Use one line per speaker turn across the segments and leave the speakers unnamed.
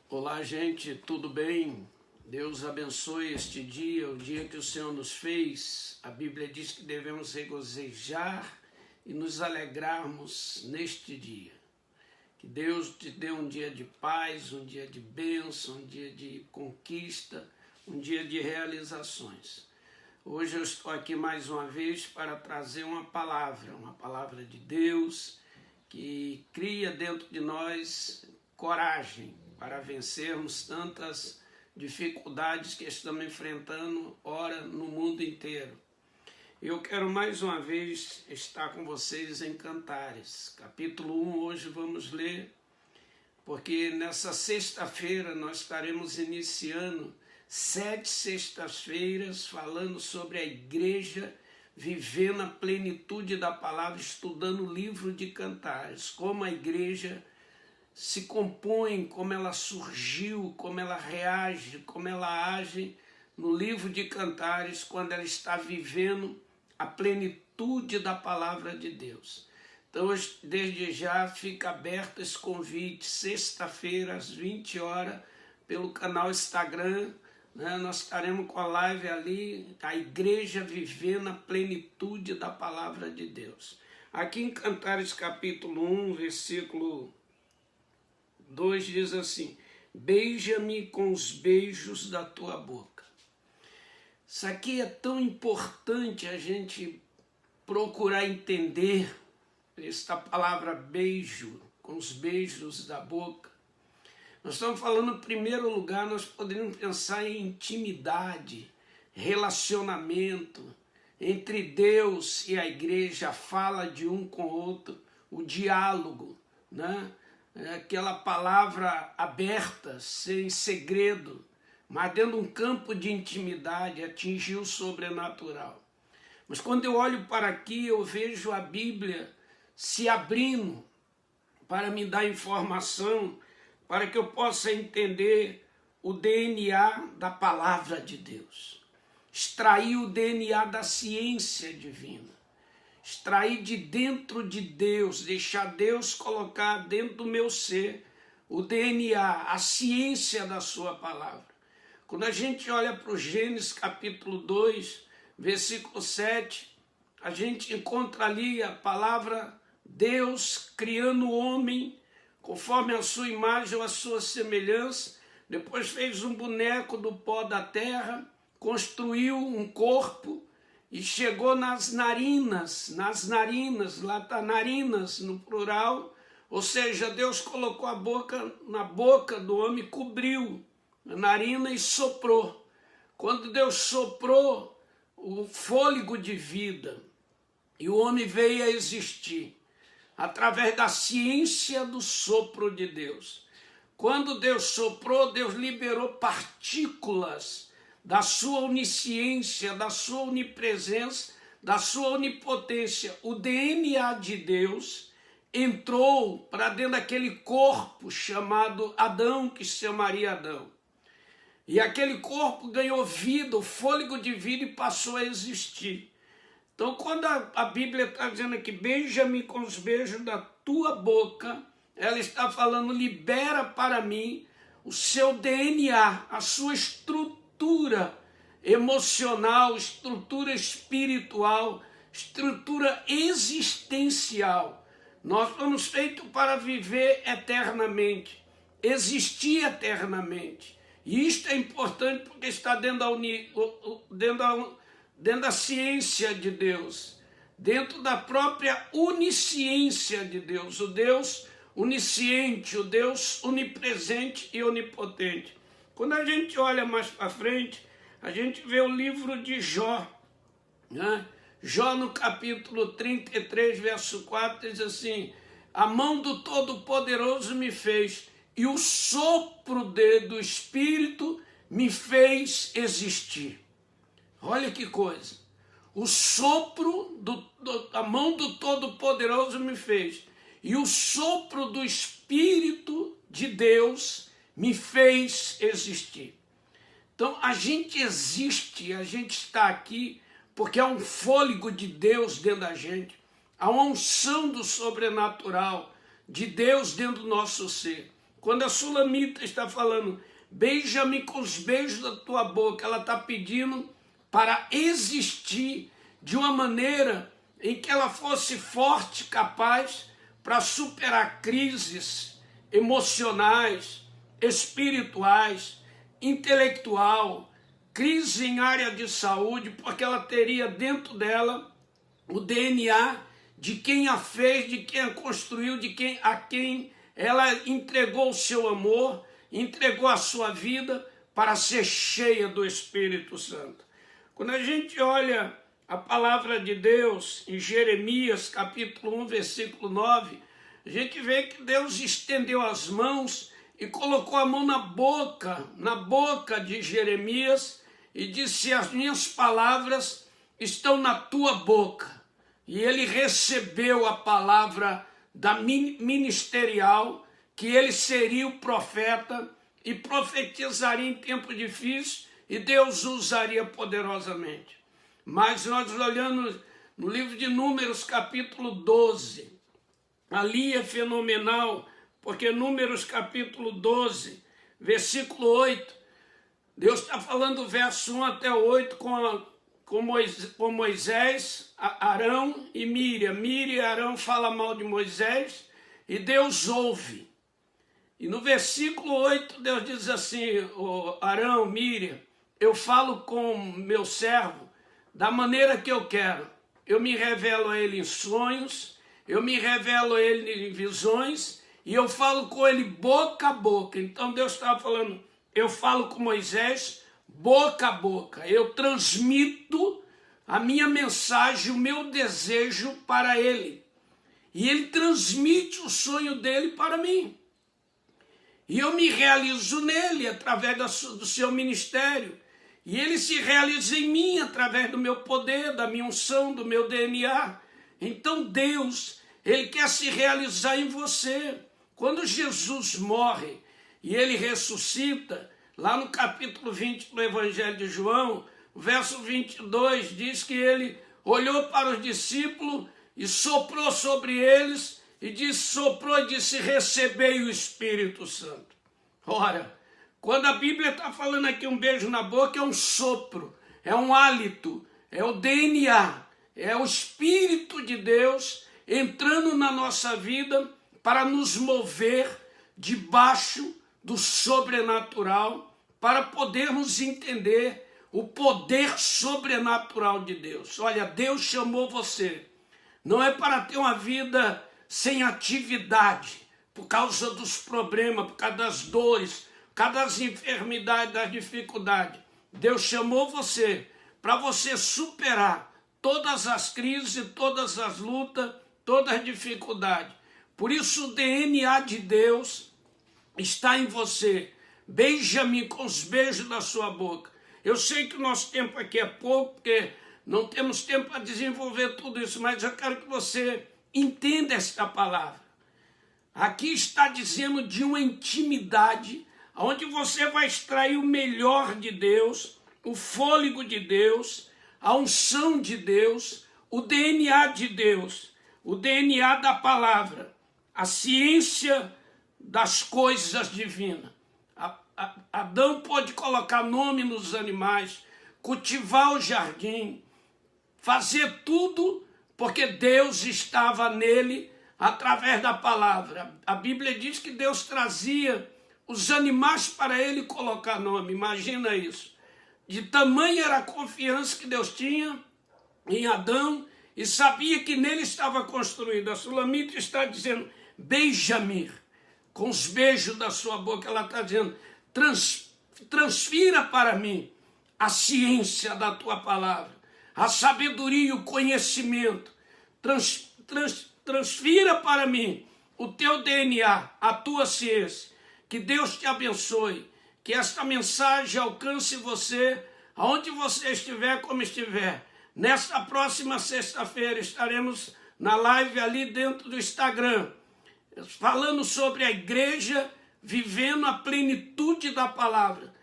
Olá, gente, tudo bem? Deus abençoe este dia, o dia que o Senhor nos fez. A Bíblia diz que devemos regozijar e nos alegrarmos neste dia. Que Deus te dê um dia de paz, um dia de bênção, um dia de conquista, um dia de realizações. Hoje eu estou aqui mais uma vez para trazer uma palavra de Deus que cria dentro de nós coragem para vencermos tantas dificuldades que estamos enfrentando, ora, no mundo inteiro. Eu quero mais uma vez estar com vocês em Cantares, capítulo 1, hoje vamos ler, porque nessa sexta-feira nós estaremos iniciando 7 sextas-feiras falando sobre a igreja vivendo a plenitude da palavra, estudando o livro de Cantares, como a igreja se compõe, como ela surgiu, como ela reage, como ela age no livro de Cantares, quando ela está vivendo a plenitude da palavra de Deus. Então, desde já fica aberto esse convite, sexta-feira às 20 horas, pelo canal Instagram, né? Nós estaremos com a live ali, a igreja vivendo a plenitude da palavra de Deus. Aqui em Cantares capítulo 1, versículo 2 diz assim: beija-me com os beijos da tua boca. Isso aqui é tão importante a gente procurar entender esta palavra beijo, com os beijos da boca. Nós estamos falando, em primeiro lugar, nós poderíamos pensar em intimidade, relacionamento entre Deus e a igreja, a fala de um com o outro, o diálogo, né? Aquela palavra aberta, sem segredo, mas dentro de um campo de intimidade, atingir o sobrenatural. Mas quando eu olho para aqui, eu vejo a Bíblia se abrindo para me dar informação, para que eu possa entender o DNA da palavra de Deus, extrair o DNA da ciência divina, extrair de dentro de Deus, deixar Deus colocar dentro do meu ser o DNA, a ciência da sua palavra. Quando a gente olha para o Gênesis capítulo 2, versículo 7, a gente encontra ali a palavra Deus criando o homem conforme a sua imagem ou a sua semelhança, depois fez um boneco do pó da terra, construiu um corpo e chegou nas narinas, lá está narinas no plural, ou seja, Deus colocou a boca na boca do homem, cobriu a narina e soprou. Quando Deus soprou o fôlego de vida e o homem veio a existir, através da ciência do sopro de Deus. Quando Deus soprou, Deus liberou partículas da sua onisciência, da sua onipresença, da sua onipotência. O DNA de Deus entrou para dentro daquele corpo chamado Adão, que se chamaria Adão. E aquele corpo ganhou vida, o fôlego de vida, e passou a existir. Então, quando a Bíblia está dizendo aqui, beija-me com os beijos da tua boca, ela está falando, libera para mim o seu DNA, a sua estrutura emocional, estrutura espiritual, estrutura existencial. Nós fomos feitos para viver eternamente, existir eternamente. E isto é importante porque está dentro da ciência de Deus, dentro da própria onisciência de Deus, o Deus onisciente, o Deus onipresente e onipotente. Quando a gente olha mais para frente, a gente vê o livro de Jó, né? Jó no capítulo 33, verso 4, diz assim: a mão do Todo-Poderoso me fez, e o sopro do Espírito me fez existir. Olha que coisa, o sopro da mão do Todo-Poderoso me fez, e o sopro do Espírito de Deus me fez existir. Então a gente existe, a gente está aqui, porque há um fôlego de Deus dentro da gente, há uma unção do sobrenatural de Deus dentro do nosso ser. Quando a Sulamita está falando, beija-me com os beijos da tua boca, ela está pedindo para existir de uma maneira em que ela fosse forte, capaz para superar crises emocionais, espirituais, intelectual, crise em área de saúde, porque ela teria dentro dela o DNA de quem a fez, de quem a construiu, a quem ela entregou o seu amor, entregou a sua vida para ser cheia do Espírito Santo. Quando a gente olha a palavra de Deus em Jeremias, capítulo 1, versículo 9, a gente vê que Deus estendeu as mãos e colocou a mão na boca de Jeremias e disse, as minhas palavras estão na tua boca. E ele recebeu a palavra da ministerial, que ele seria o profeta e profetizaria em tempo difícil e Deus usaria poderosamente. Mas nós olhando no livro de Números, capítulo 12, ali é fenomenal, porque Números, capítulo 12, versículo 8, Deus está falando verso 1 até 8 com Moisés, Arão e Míriam. Míriam e Arão falam mal de Moisés e Deus ouve. E no versículo 8 Deus diz assim, Arão, Míriam, eu falo com meu servo da maneira que eu quero. Eu me revelo a ele em sonhos, eu me revelo a ele em visões e eu falo com ele boca a boca. Então Deus estava falando, eu falo com Moisés boca a boca, eu transmito a minha mensagem, o meu desejo para ele. E ele transmite o sonho dele para mim. E eu me realizo nele através do seu ministério. E ele se realiza em mim através do meu poder, da minha unção, do meu DNA. Então Deus, ele quer se realizar em você. Quando Jesus morre e ele ressuscita, lá no capítulo 20 do Evangelho de João, o verso 22 diz que ele olhou para os discípulos e soprou sobre eles soprou e disse, recebei o Espírito Santo. Ora, quando a Bíblia está falando aqui um beijo na boca, é um sopro, é um hálito, é o DNA, é o Espírito de Deus entrando na nossa vida para nos mover debaixo do sobrenatural, para podermos entender o poder sobrenatural de Deus. Olha, Deus chamou você, não é para ter uma vida sem atividade, por causa dos problemas, por causa das dores, por causa das enfermidades, das dificuldades. Deus chamou você para você superar todas as crises, todas as lutas, todas as dificuldades. Por isso o DNA de Deus está em você. Beija-me com os beijos da sua boca. Eu sei que o nosso tempo aqui é pouco, porque não temos tempo para desenvolver tudo isso, mas eu quero que você entenda esta palavra. Aqui está dizendo de uma intimidade, onde você vai extrair o melhor de Deus, o fôlego de Deus, a unção de Deus, o DNA de Deus, o DNA da palavra, a ciência das coisas divinas. Adão pôde colocar nome nos animais, cultivar o jardim, fazer tudo, porque Deus estava nele através da palavra. A Bíblia diz que Deus trazia os animais para ele colocar nome. Imagina isso. De tamanha era a confiança que Deus tinha em Adão e sabia que nele estava construído. A Sulamita está dizendo, beija-me com os beijos da sua boca. Ela está dizendo, transfira para mim a ciência da tua palavra, a sabedoria e o conhecimento. Transfira para mim o teu DNA, a tua ciência. Que Deus te abençoe. Que esta mensagem alcance você, aonde você estiver, como estiver. Nesta próxima sexta-feira estaremos na live ali dentro do Instagram, falando sobre a igreja vivendo a plenitude da palavra.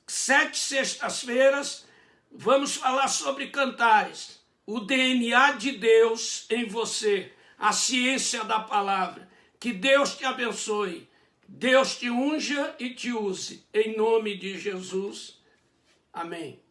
7 sextas-feiras vamos falar sobre cantares. O DNA de Deus em você, a ciência da palavra. Que Deus te abençoe. Deus te unja e te use, em nome de Jesus. Amém.